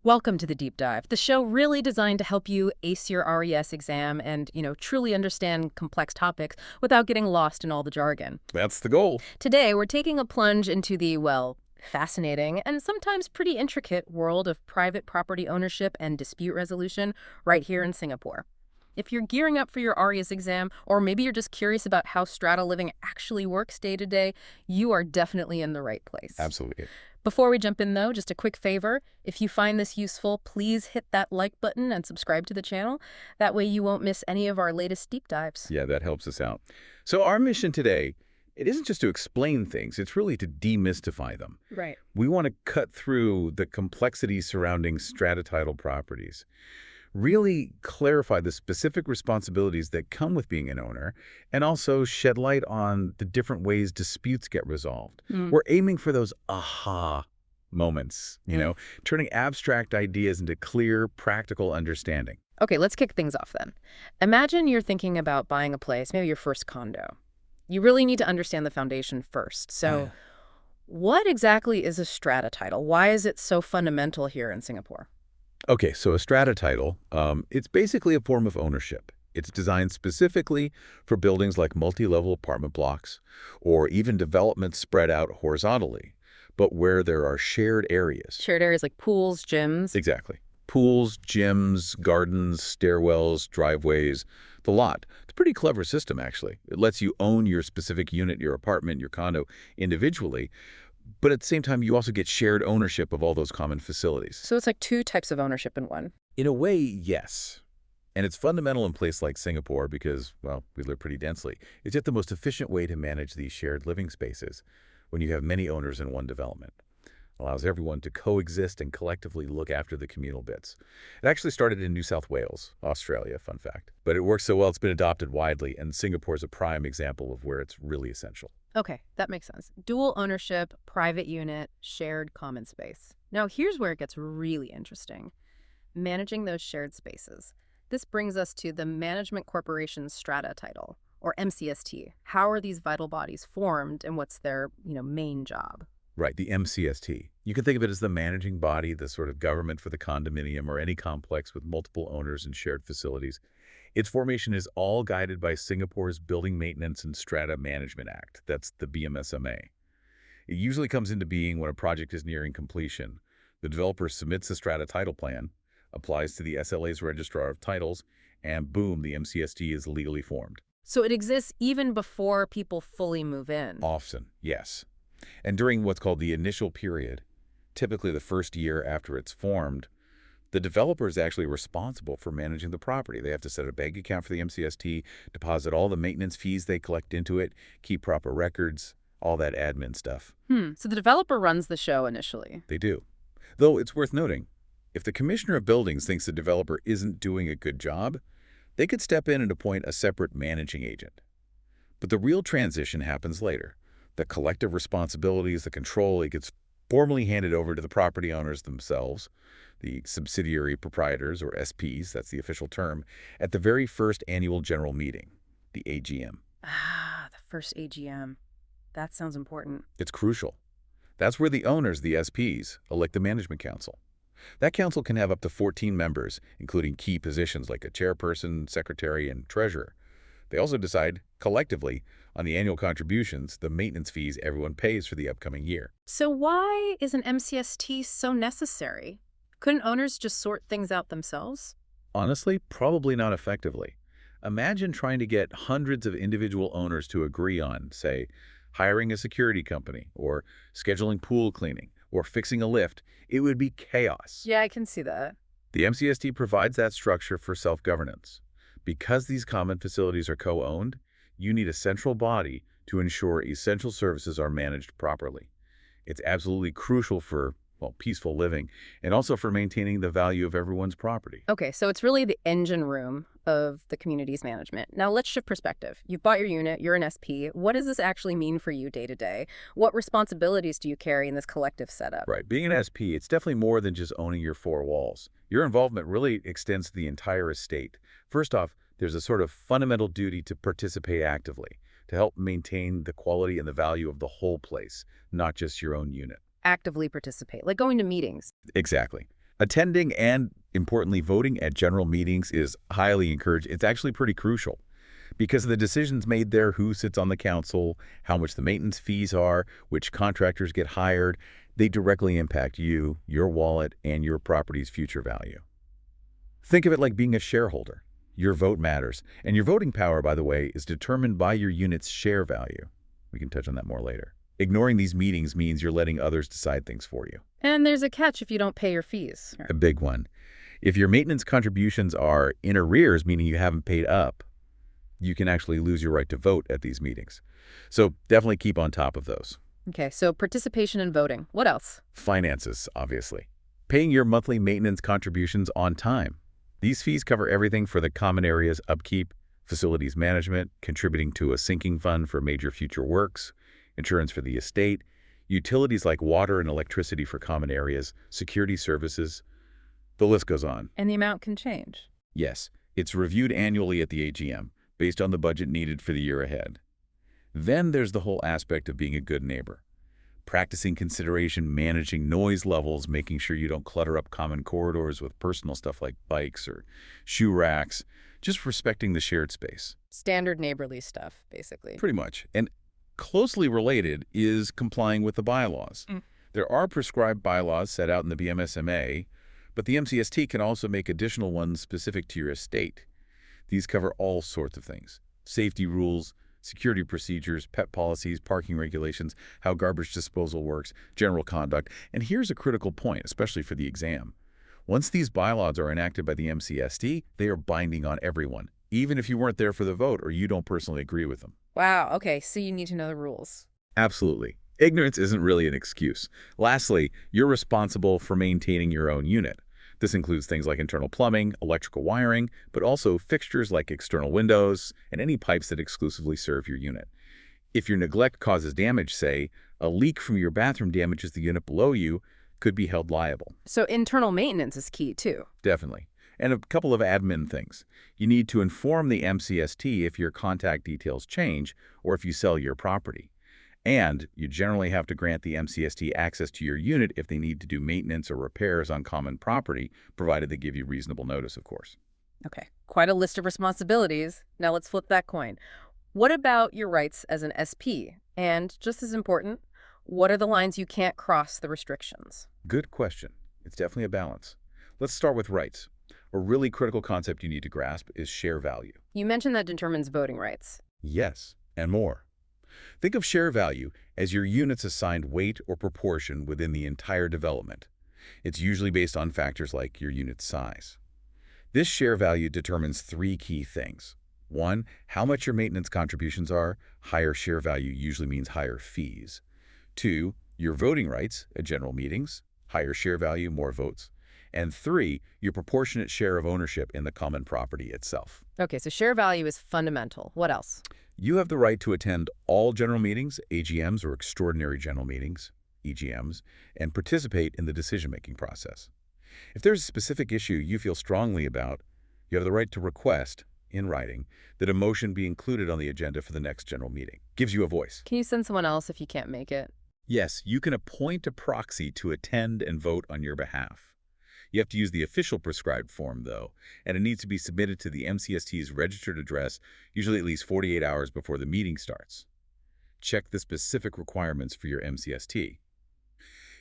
Welcome to the Deep Dive, the show really designed to help you ace your RES exam and, truly understand complex topics without getting lost in all the jargon. That's the goal. Today, we're taking a plunge into the, well, fascinating and sometimes pretty intricate world of private property ownership and dispute resolution right here in Singapore. If you're gearing up for your RES exam, or maybe you're just curious about how strata living actually works day to day, you are definitely in the right place. Absolutely. Before we jump in, though, just a quick favor. If you find this useful, please hit that like button and subscribe to the channel. That way you won't miss any of our latest deep dives. Yeah, that helps us out. So our mission today, it isn't just to explain things, it's really to demystify them. Right. We want to cut through the complexities surrounding strata-titled properties, really clarify the specific responsibilities that come with being an owner, and also shed light on the different ways disputes get resolved. We're aiming for those aha moments, turning abstract ideas into clear, practical understanding. Okay, let's kick things off then. Imagine you're thinking about buying a place, maybe your first condo. You really need to understand the foundation first. So what exactly is a strata title? Why is it so fundamental here in Singapore? Okay, so a strata title, it's basically a form of ownership. It's designed specifically for buildings like multi-level apartment blocks or even developments spread out horizontally, but where there are shared areas. Shared areas like pools, gyms. Exactly. Pools, gyms, gardens, stairwells, driveways, the lot. It's a pretty clever system, actually. It lets you own your specific unit, your apartment, your condo individually, but at the same time, you also get shared ownership of all those common facilities. So it's like two types of ownership in one. In a way, yes. And it's fundamental in a place like Singapore because, well, we live pretty densely. It's yet the most efficient way to manage these shared living spaces when you have many owners in one development. Allows everyone to coexist and collectively look after the communal bits. It actually started in New South Wales, Australia, fun fact. But it works so well, it's been adopted widely, and Singapore is a prime example of where it's really essential. Okay, that makes sense. Dual ownership, private unit, shared common space. Now, here's where it gets really interesting. Managing those shared spaces. This brings us to the Management Corporation's strata title, or MCST. How are these vital bodies formed and what's their, main job? Right, the MCST. You can think of it as the managing body, the sort of government for the condominium or any complex with multiple owners and shared facilities. Its formation is all guided by Singapore's Building Maintenance and Strata Management Act. That's the BMSMA. It usually comes into being when a project is nearing completion. The developer submits a strata title plan, applies to the SLA's registrar of titles, and boom, the MCST is legally formed. So it exists even before people fully move in. Often, yes. And during what's called the initial period, typically the first year after it's formed, the developer is actually responsible for managing the property. They have to set a bank account for the MCST, deposit all the maintenance fees they collect into it, keep proper records, all that admin stuff. So the developer runs the show initially. They do. Though it's worth noting, if the Commissioner of Buildings thinks the developer isn't doing a good job, they could step in and appoint a separate managing agent. But the real transition happens later. The collective responsibilities, the control, it gets formally handed over to the property owners themselves, the Subsidiary Proprietors, or SPs, that's the official term, at the very first annual general meeting, the AGM. Ah, the first AGM. That sounds important. It's crucial. That's where the owners, the SPs, elect the Management Council. That council can have up to 14 members, including key positions like a chairperson, secretary, and treasurer. They also decide, collectively, on the annual contributions, the maintenance fees everyone pays for the upcoming year. So why is an MCST so necessary? Couldn't owners just sort things out themselves? Honestly, probably not effectively. Imagine trying to get hundreds of individual owners to agree on, say, hiring a security company, or scheduling pool cleaning, or fixing a lift. It would be chaos. Yeah, I can see that. The MCST provides that structure for self-governance. Because these common facilities are co-owned, you need a central body to ensure essential services are managed properly. It's absolutely crucial for, well, peaceful living and also for maintaining the value of everyone's property. Okay, so it's really the engine room of the community's management. Now let's shift perspective. You've bought your unit, you're an SP. What does this actually mean for you day to day? What responsibilities do you carry in this collective setup? Right. Being an SP, it's definitely more than just owning your four walls. Your involvement really extends to the entire estate. First off, there's a sort of fundamental duty to participate actively, to help maintain the quality and the value of the whole place, not just your own unit. Actively participate, like going to meetings. Exactly. Attending and, importantly, voting at general meetings is highly encouraged. It's actually pretty crucial because of the decisions made there, who sits on the council, how much the maintenance fees are, which contractors get hired, they directly impact you, your wallet, and your property's future value. Think of it like being a shareholder. Your vote matters, and your voting power, by the way, is determined by your unit's share value. We can touch on that more later. Ignoring these meetings means you're letting others decide things for you. And there's a catch if you don't pay your fees. A big one. If your maintenance contributions are in arrears, meaning you haven't paid up, you can actually lose your right to vote at these meetings. So definitely keep on top of those. Okay, so participation in voting. What else? Finances, obviously. Paying your monthly maintenance contributions on time. These fees cover everything for the common areas upkeep, facilities management, contributing to a sinking fund for major future works, insurance for the estate, utilities like water and electricity for common areas, security services. The list goes on. And the amount can change. Yes, it's reviewed annually at the AGM, based on the budget needed for the year ahead. Then there's the whole aspect of being a good neighbor. Practicing consideration, managing noise levels, making sure you don't clutter up common corridors with personal stuff like bikes or shoe racks, just respecting the shared space. Standard neighborly stuff, basically. Pretty much. And closely related is complying with the bylaws. There are prescribed bylaws set out in the BMSMA, but the MCST can also make additional ones specific to your estate. These cover all sorts of things: safety rules, security procedures, pet policies, parking regulations, how garbage disposal works, general conduct. And here's a critical point, especially for the exam. Once these bylaws are enacted by the MCST, they are binding on everyone, even if you weren't there for the vote or you don't personally agree with them. Wow, okay, so you need to know the rules. Absolutely. Ignorance isn't really an excuse. Lastly, you're responsible for maintaining your own unit. This includes things like internal plumbing, electrical wiring, but also fixtures like external windows and any pipes that exclusively serve your unit. If your neglect causes damage, say, a leak from your bathroom damages the unit below you, could be held liable. So internal maintenance is key, too. Definitely. And a couple of admin things. You need to inform the MCST if your contact details change or if you sell your property. And you generally have to grant the MCST access to your unit if they need to do maintenance or repairs on common property, provided they give you reasonable notice, of course. Okay, quite a list of responsibilities. Now let's flip that coin. What about your rights as an SP? And just as important, what are the lines you can't cross the restrictions? Good question. It's definitely a balance. Let's start with rights. A really critical concept you need to grasp is share value. You mentioned that determines voting rights. Yes, and more. Think of share value as your unit's assigned weight or proportion within the entire development. It's usually based on factors like your unit's size. This share value determines three key things. One, how much your maintenance contributions are. Higher share value usually means higher fees. Two, your voting rights at general meetings. Higher share value, more votes. And three, your proportionate share of ownership in the common property itself. Okay, so share value is fundamental. What else? You have the right to attend all general meetings, AGMs, or extraordinary general meetings, EGMs, and participate in the decision-making process. If there's a specific issue you feel strongly about, you have the right to request, in writing, that a motion be included on the agenda for the next general meeting. Gives you a voice. Can you send someone else if you can't make it? Yes, you can appoint a proxy to attend and vote on your behalf. You have to use the official prescribed form, though, and it needs to be submitted to the MCST's registered address, usually at least 48 hours before the meeting starts. Check the specific requirements for your MCST.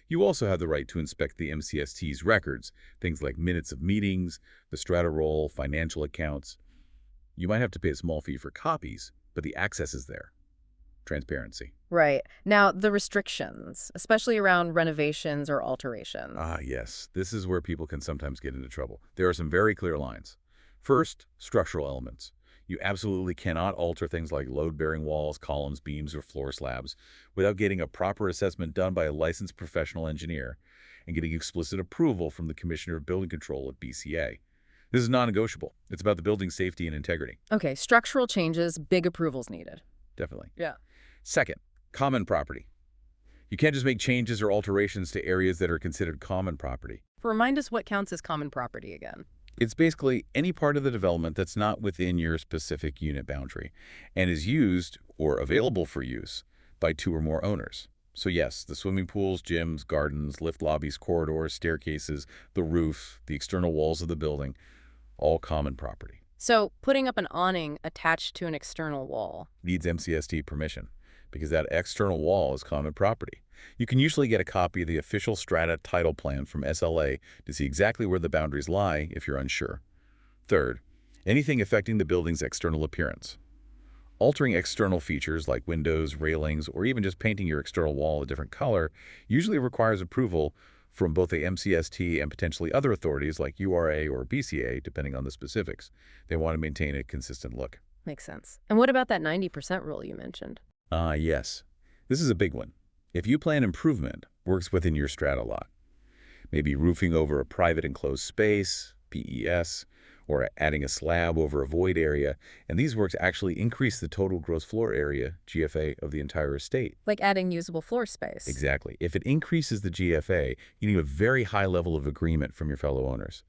You also have the right to inspect the MCST's records, things like minutes of meetings, the strata roll, financial accounts. You might have to pay a small fee for copies, but the access is there. Transparency. Right. Now, the restrictions, especially around renovations or alterations. Ah, yes. This is where people can sometimes get into trouble. There are some very clear lines. First, structural elements. You absolutely cannot alter things like load-bearing walls, columns, beams, or floor slabs without getting a proper assessment done by a licensed professional engineer and getting explicit approval from the Commissioner of Building Control at BCA. This is non-negotiable. It's about the building's safety and integrity. Okay, structural changes, big approvals needed. Definitely. Yeah. Second, common property. You can't just make changes or alterations to areas that are considered common property. Remind us what counts as common property again. It's basically any part of the development that's not within your specific unit boundary and is used or available for use by two or more owners. So yes, the swimming pools, gyms, gardens, lift lobbies, corridors, staircases, the roof, the external walls of the building, all common property. So putting up an awning attached to an external wall. Needs MCST permission because that external wall is common property. You can usually get a copy of the official strata title plan from SLA to see exactly where the boundaries lie if you're unsure. Third, anything affecting the building's external appearance. Altering external features like windows, railings, or even just painting your external wall a different color usually requires approval from both the MCST and potentially other authorities like URA or BCA, depending on the specifics. They want to maintain a consistent look. Makes sense. And what about that 90% rule you mentioned? Yes. This is a big one. If you plan improvement, works within your strata lot. Maybe roofing over a private enclosed space, PES, or adding a slab over a void area, and these works actually increase the total gross floor area, GFA, of the entire estate. Like adding usable floor space. Exactly. If it increases the GFA, you need a very high level of agreement from your fellow owners.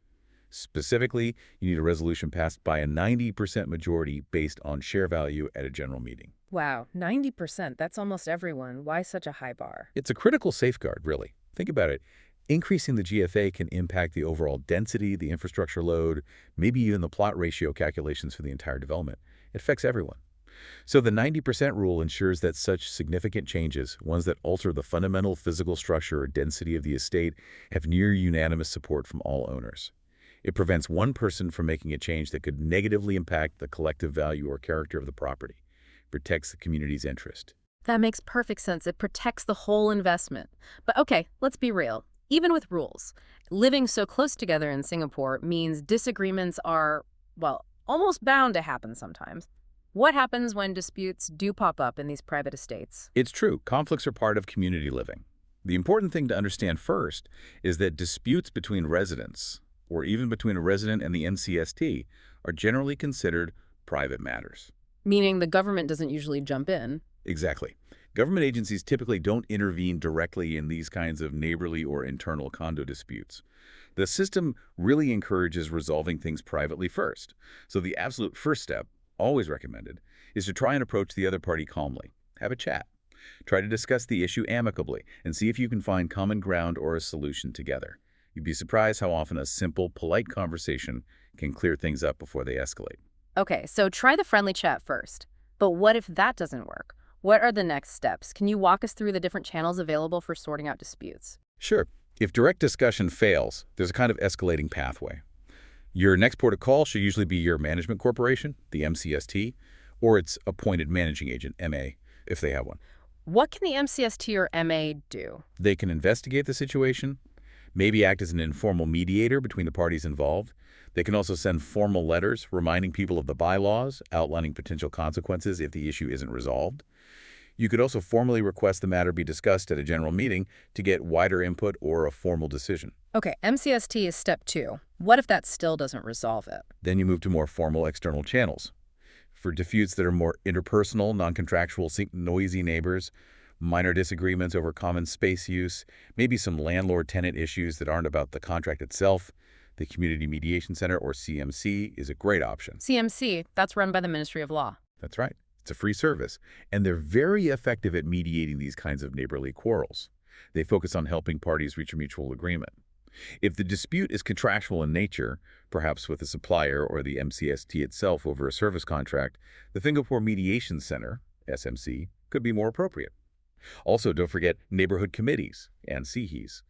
Specifically, you need a resolution passed by a 90% majority based on share value at a general meeting. Wow, 90%. That's almost everyone. Why such a high bar? It's a critical safeguard, really. Think about it. Increasing the GFA can impact the overall density, the infrastructure load, maybe even the plot ratio calculations for the entire development. It affects everyone. So the 90% rule ensures that such significant changes, ones that alter the fundamental physical structure or density of the estate, have near unanimous support from all owners. It prevents one person from making a change that could negatively impact the collective value or character of the property. It protects the community's interest. That makes perfect sense. It protects the whole investment. But okay, let's be real. Even with rules, living so close together in Singapore means disagreements are, well, almost bound to happen sometimes. What happens when disputes do pop up in these private estates? It's true, conflicts are part of community living. The important thing to understand first is that disputes between residents, or even between a resident and the MCST, are generally considered private matters. Meaning the government doesn't usually jump in. Exactly. Government agencies typically don't intervene directly in these kinds of neighborly or internal condo disputes. The system really encourages resolving things privately first. So the absolute first step, always recommended, is to try and approach the other party calmly. Have a chat. Try to discuss the issue amicably and see if you can find common ground or a solution together. You'd be surprised how often a simple, polite conversation can clear things up before they escalate. Okay, so try the friendly chat first. But what if that doesn't work? What are the next steps? Can you walk us through the different channels available for sorting out disputes? Sure. If direct discussion fails, there's a kind of escalating pathway. Your next port of call should usually be your management corporation, the MCST, or its appointed managing agent, MA, if they have one. What can the MCST or MA do? They can investigate the situation, maybe act as an informal mediator between the parties involved. They can also send formal letters reminding people of the bylaws, outlining potential consequences if the issue isn't resolved. You could also formally request the matter be discussed at a general meeting to get wider input or a formal decision. Okay, MCST is step 2. What if that still doesn't resolve it? Then you move to more formal external channels. For disputes that are more interpersonal, non-contractual, noisy neighbors, minor disagreements over common space use, maybe some landlord-tenant issues that aren't about the contract itself, the Community Mediation Center, or CMC, is a great option. CMC, that's run by the Ministry of Law. That's right. It's a free service, and they're very effective at mediating these kinds of neighborly quarrels. They focus on helping parties reach a mutual agreement. If the dispute is contractual in nature, perhaps with a supplier or the MCST itself over a service contract, the Singapore Mediation Center, SMC, could be more appropriate. Also, don't forget neighborhood committees and CHEs.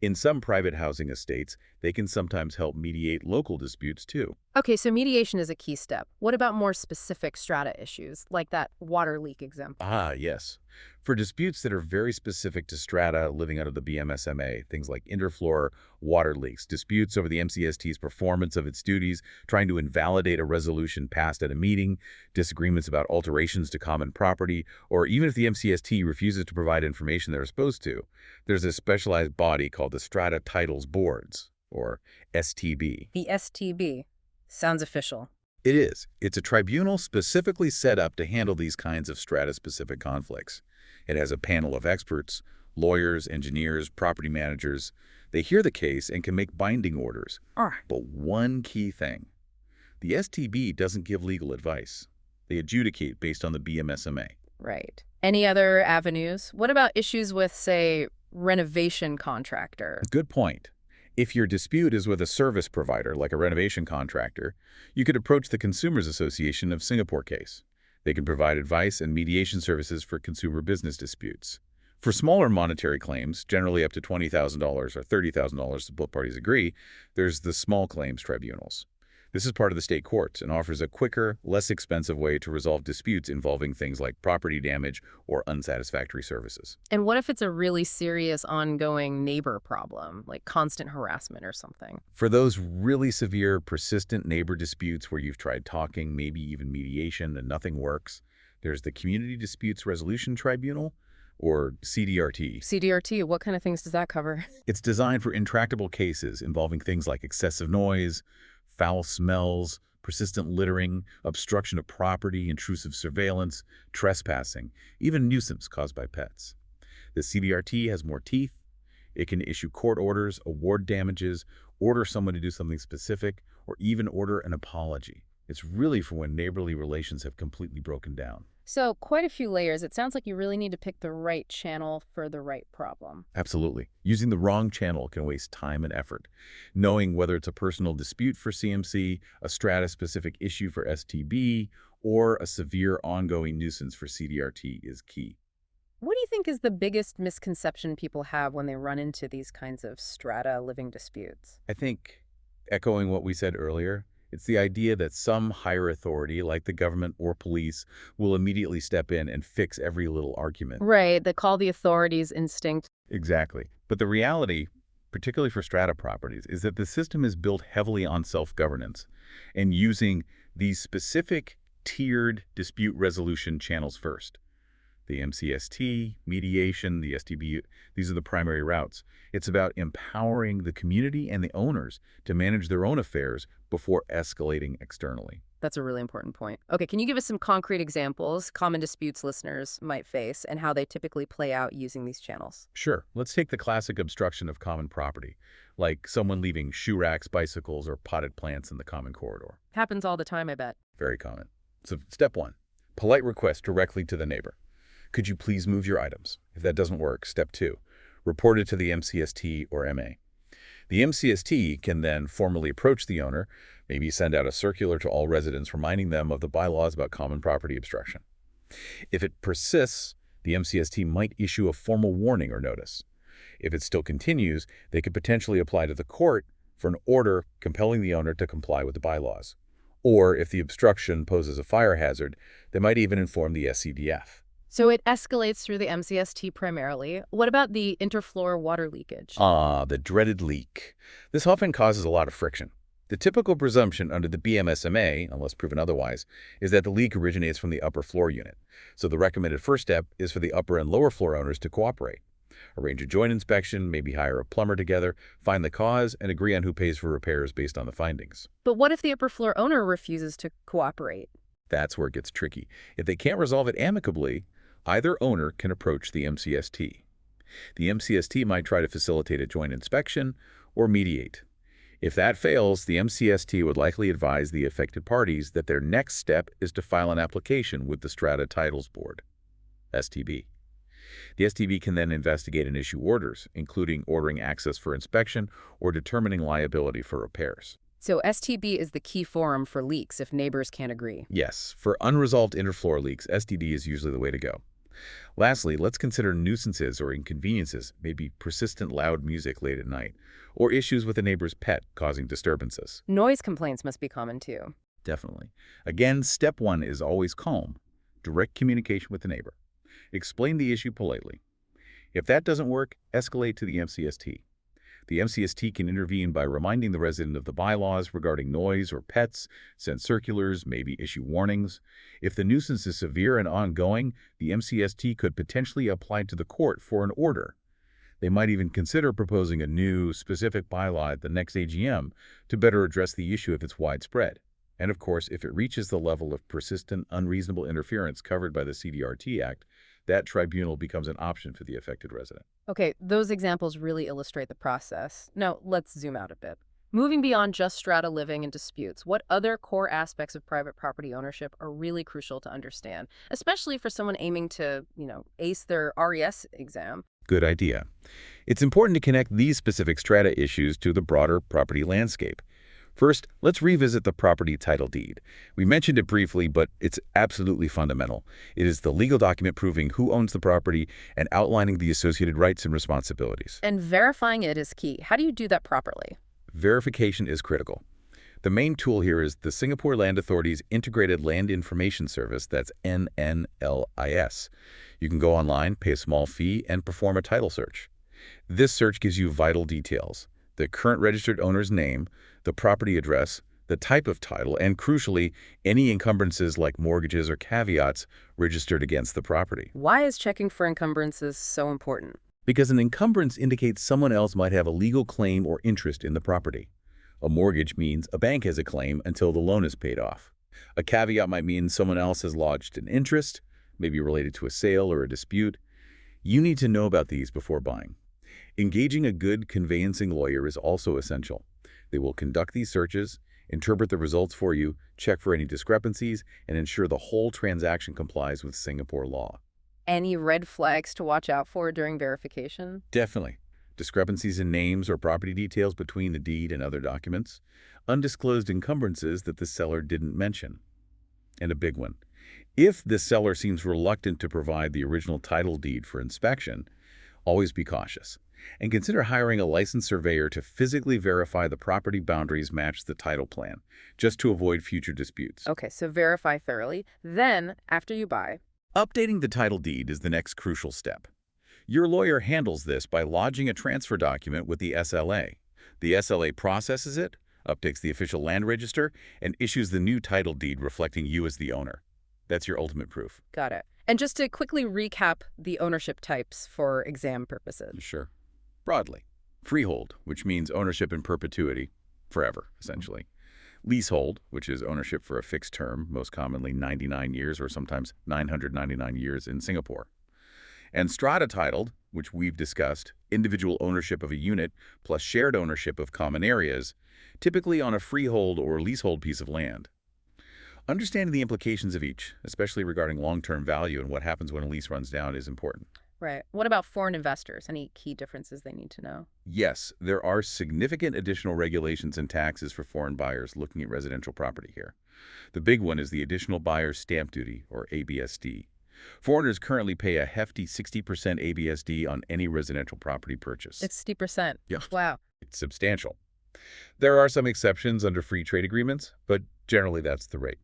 In some private housing estates, they can sometimes help mediate local disputes too. Okay, so mediation is a key step. What about more specific strata issues, like that water leak example? Yes. For disputes that are very specific to strata living under the BMSMA, things like interfloor water leaks, disputes over the MCST's performance of its duties, trying to invalidate a resolution passed at a meeting, disagreements about alterations to common property, or even if the MCST refuses to provide information they're supposed to, there's a specialized body called the Strata-Titled Boards, or STB. The STB. Sounds official. It is. It's a tribunal specifically set up to handle these kinds of strata-specific conflicts. It has a panel of experts, lawyers, engineers, property managers. They hear the case and can make binding orders. But one key thing, the STB doesn't give legal advice. They adjudicate based on the BMSMA. Right. Any other avenues? What about issues with, say, renovation contractor? Good point. If your dispute is with a service provider, like a renovation contractor, you could approach the Consumers Association of Singapore case. They can provide advice and mediation services for consumer business disputes. For smaller monetary claims, generally up to $20,000 or $30,000 if both parties agree, there's the small claims tribunals. This is part of the state courts and offers a quicker, less expensive way to resolve disputes involving things like property damage or unsatisfactory services. And what if it's a really serious ongoing neighbor problem, like constant harassment or something? For those really severe, persistent neighbor disputes where you've tried talking, maybe even mediation, and nothing works, there's the Community Disputes Resolution Tribunal, or CDRT. CDRT, what kind of things does that cover? It's designed for intractable cases involving things like excessive noise, foul smells, persistent littering, obstruction of property, intrusive surveillance, trespassing, even nuisance caused by pets. The CDRT has more teeth. It can issue court orders, award damages, order someone to do something specific, or even order an apology. It's really for when neighborly relations have completely broken down. So, quite a few layers. It sounds like you really need to pick the right channel for the right problem. Absolutely. Using the wrong channel can waste time and effort. Knowing whether it's a personal dispute for CMC, a strata-specific issue for STB, or a severe ongoing nuisance for CDRT is key. What do you think is the biggest misconception people have when they run into these kinds of strata living disputes? I think, echoing what we said earlier, it's the idea that some higher authority, like the government or police, will immediately step in and fix every little argument. Right, the call the authorities instinct. Exactly. But the reality, particularly for strata properties, is that the system is built heavily on self-governance and using these specific tiered dispute resolution channels first. The MCST, mediation, the STB, these are the primary routes. It's about empowering the community and the owners to manage their own affairs before escalating externally. That's a really important point. Okay, can you give us some concrete examples, common disputes listeners might face, and how they typically play out using these channels? Sure, let's take the classic obstruction of common property, like someone leaving shoe racks, bicycles, or potted plants in the common corridor. Happens all the time, I bet. Very common. So step one, polite request directly to the neighbor. Could you please move your items? If that doesn't work, step two, report it to the MCST or MA. The MCST can then formally approach the owner, maybe send out a circular to all residents reminding them of the bylaws about common property obstruction. If it persists, the MCST might issue a formal warning or notice. If it still continues, they could potentially apply to the court for an order compelling the owner to comply with the bylaws. Or if the obstruction poses a fire hazard, they might even inform the SCDF. So it escalates through the MCST primarily. What about the interfloor water leakage? The dreaded leak. This often causes a lot of friction. The typical presumption under the BMSMA, unless proven otherwise, is that the leak originates from the upper floor unit. So the recommended first step is for the upper and lower floor owners to cooperate. Arrange a joint inspection, maybe hire a plumber together, find the cause, and agree on who pays for repairs based on the findings. But what if the upper floor owner refuses to cooperate? That's where it gets tricky. If they can't resolve it amicably, either owner can approach the MCST. The MCST might try to facilitate a joint inspection or mediate. If that fails, the MCST would likely advise the affected parties that their next step is to file an application with the Strata-Titles Board, STB. The STB can then investigate and issue orders, including ordering access for inspection or determining liability for repairs. So STB is the key forum for leaks if neighbors can't agree. Yes, for unresolved interfloor leaks, STD is usually the way to go. Lastly, let's consider nuisances or inconveniences, maybe persistent loud music late at night, or issues with a neighbor's pet causing disturbances. Noise complaints must be common too. Definitely. Again, step one is always calm, direct communication with the neighbor. Explain the issue politely. If that doesn't work, escalate to the MCST. The MCST can intervene by reminding the resident of the bylaws regarding noise or pets, send circulars, maybe issue warnings. If the nuisance is severe and ongoing, the MCST could potentially apply to the court for an order. They might even consider proposing a new, specific bylaw at the next AGM to better address the issue if it's widespread. And of course, if it reaches the level of persistent, unreasonable interference covered by the CDRT Act, that tribunal becomes an option for the affected resident. Okay, those examples really illustrate the process. Now, let's zoom out a bit. Moving beyond just strata living and disputes, what other core aspects of private property ownership are really crucial to understand, especially for someone aiming to, ace their RES exam? Good idea. It's important to connect these specific strata issues to the broader property landscape. First, let's revisit the property title deed. We mentioned it briefly, but it's absolutely fundamental. It is the legal document proving who owns the property and outlining the associated rights and responsibilities. And verifying it is key. How do you do that properly? Verification is critical. The main tool here is the Singapore Land Authority's Integrated Land Information Service, that's NNLIS. You can go online, pay a small fee, and perform a title search. This search gives you vital details: the current registered owner's name, the property address, the type of title, and crucially, any encumbrances like mortgages or caveats registered against the property. Why is checking for encumbrances so important? Because an encumbrance indicates someone else might have a legal claim or interest in the property. A mortgage means a bank has a claim until the loan is paid off. A caveat might mean someone else has lodged an interest, maybe related to a sale or a dispute. You need to know about these before buying. Engaging a good conveyancing lawyer is also essential. They will conduct these searches, interpret the results for you, check for any discrepancies, and ensure the whole transaction complies with Singapore law. Any red flags to watch out for during verification? Definitely. Discrepancies in names or property details between the deed and other documents. Undisclosed encumbrances that the seller didn't mention. And a big one: if the seller seems reluctant to provide the original title deed for inspection, always be cautious. And consider hiring a licensed surveyor to physically verify the property boundaries match the title plan, just to avoid future disputes. Okay, so verify thoroughly. Then, after you buy, Updating the title deed is the next crucial step. Your lawyer handles this by lodging a transfer document with the SLA. The SLA processes it, updates the official land register, and issues the new title deed reflecting you as the owner. That's your ultimate proof. got it. And just to quickly recap the ownership types for exam purposes. Sure. Broadly, freehold, which means ownership in perpetuity, forever, essentially. Leasehold, which is ownership for a fixed term, most commonly 99 years or sometimes 999 years in Singapore. And strata-titled, which we've discussed, individual ownership of a unit plus shared ownership of common areas, typically on a freehold or leasehold piece of land. Understanding the implications of each, especially regarding long-term value and what happens when a lease runs down, is important. Right. What about foreign investors? Any key differences they need to know? Yes, there are significant additional regulations and taxes for foreign buyers looking at residential property here. The big one is the Additional Buyer's Stamp Duty, or ABSD. Foreigners currently pay a hefty 60% ABSD on any residential property purchase. 60%. Yeah. Wow. It's substantial. There are some exceptions under free trade agreements, but generally that's the rate.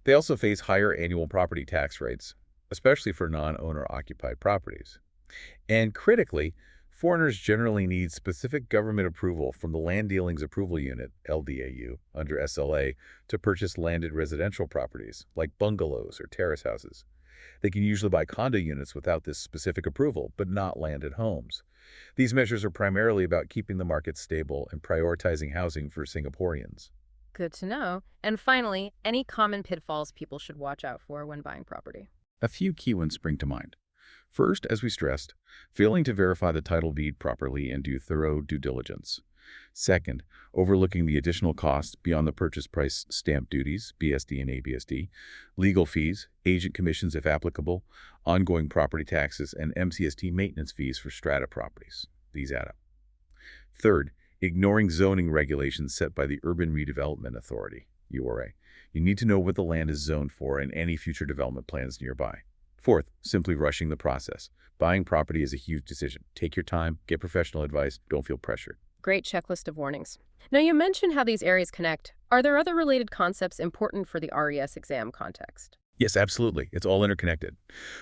They also face higher annual property tax rates, especially for non-owner-occupied properties. And critically, foreigners generally need specific government approval from the Land Dealings Approval Unit, LDAU, under SLA to purchase landed residential properties, like bungalows or terrace houses. They can usually buy condo units without this specific approval, but not landed homes. These measures are primarily about keeping the market stable and prioritizing housing for Singaporeans. Good to know. And finally, any common pitfalls people should watch out for when buying property? A few key ones spring to mind. First, as we stressed, failing to verify the title deed properly and do thorough due diligence. Second, overlooking the additional costs beyond the purchase price: stamp duties, BSD and ABSD, legal fees, agent commissions if applicable, ongoing property taxes, and MCST maintenance fees for strata properties. These add up. Third, ignoring zoning regulations set by the Urban Redevelopment Authority, URA. You need to know what the land is zoned for and any future development plans nearby. Fourth, simply rushing the process. Buying property is a huge decision. Take your time, get professional advice, don't feel pressured. Great checklist of warnings. Now, you mentioned how these areas connect. Are there other related concepts important for the RES exam context? Yes, absolutely. It's all interconnected.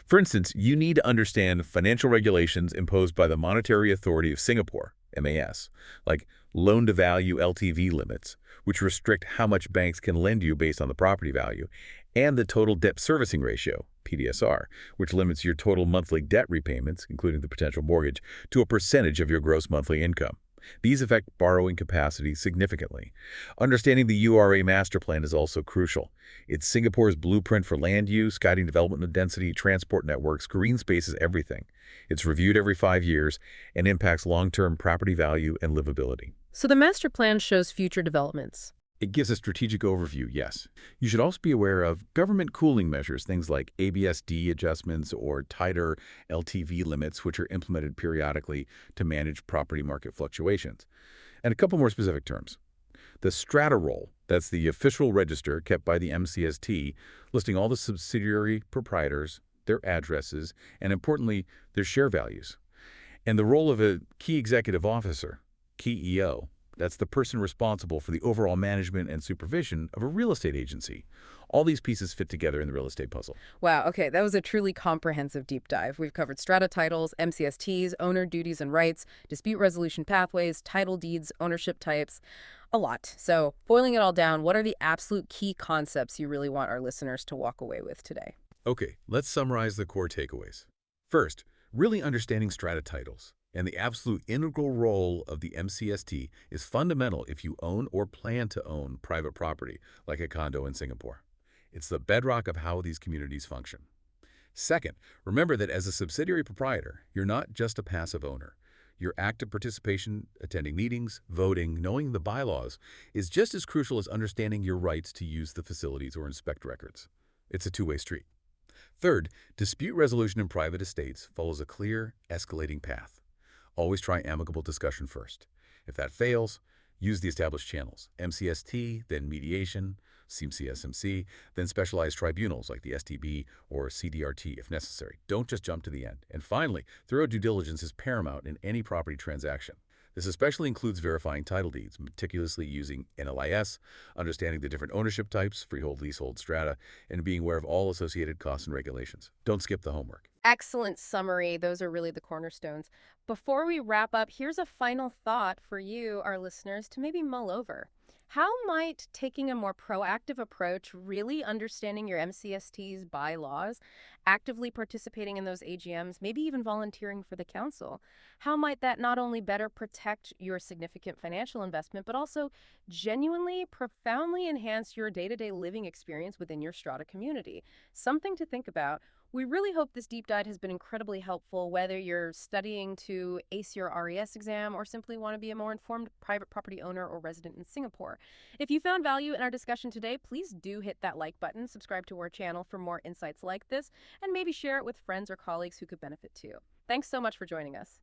For instance, you need to understand financial regulations imposed by the Monetary Authority of Singapore, MAS, like loan-to-value LTV limits, which restrict how much banks can lend you based on the property value, and the total debt servicing ratio, PDSR, which limits your total monthly debt repayments, including the potential mortgage, to a percentage of your gross monthly income. These affect borrowing capacity significantly. Understanding the URA master plan is also crucial. It's Singapore's blueprint for land use, guiding development density, transport networks, green spaces, everything. It's reviewed every 5 years and impacts long-term property value and livability. So the master plan shows future developments. It gives a strategic overview, yes. You should also be aware of government cooling measures, things like ABSD adjustments or tighter LTV limits, which are implemented periodically to manage property market fluctuations. And a couple more specific terms. The strata roll, that's the official register kept by the MCST, listing all the subsidiary proprietors, their addresses, and importantly, their share values. And the role of a key executive officer, key EO, that's the person responsible for the overall management and supervision of a real estate agency. All these pieces fit together in the real estate puzzle. Wow, okay, that was a truly comprehensive deep dive. We've covered strata titles, MCSTs, owner duties and rights, dispute resolution pathways, title deeds, ownership types, a lot. So, boiling it all down, what are the absolute key concepts you really want our listeners to walk away with today? Okay, let's summarize the core takeaways. First, really understanding strata titles and the absolute integral role of the MCST is fundamental if you own or plan to own private property, like a condo in Singapore. It's the bedrock of how these communities function. Second, remember that as a subsidiary proprietor, you're not just a passive owner. Your active participation, attending meetings, voting, knowing the bylaws, is just as crucial as understanding your rights to use the facilities or inspect records. It's a two-way street. Third, dispute resolution in private estates follows a clear, escalating path. Always try amicable discussion first. If that fails, use the established channels, MCST, then mediation, CMC, then specialized tribunals like the STB or CDRT if necessary. Don't just jump to the end. And finally, thorough due diligence is paramount in any property transaction. This especially includes verifying title deeds, meticulously using NLIS, understanding the different ownership types, freehold, leasehold, strata, and being aware of all associated costs and regulations. Don't skip the homework. Excellent summary. Those are really the cornerstones. Before we wrap up, here's a final thought for you, our listeners, to maybe mull over. How might taking a more proactive approach, really understanding your MCST's bylaws, actively participating in those AGMs, maybe even volunteering for the council, how might that not only better protect your significant financial investment, but also genuinely, profoundly enhance your day-to-day living experience within your strata community? Something to think about. We really hope this deep dive has been incredibly helpful, whether you're studying to ace your RES exam or simply want to be a more informed private property owner or resident in Singapore. If you found value in our discussion today, please do hit that like button, subscribe to our channel for more insights like this, and maybe share it with friends or colleagues who could benefit too. Thanks so much for joining us.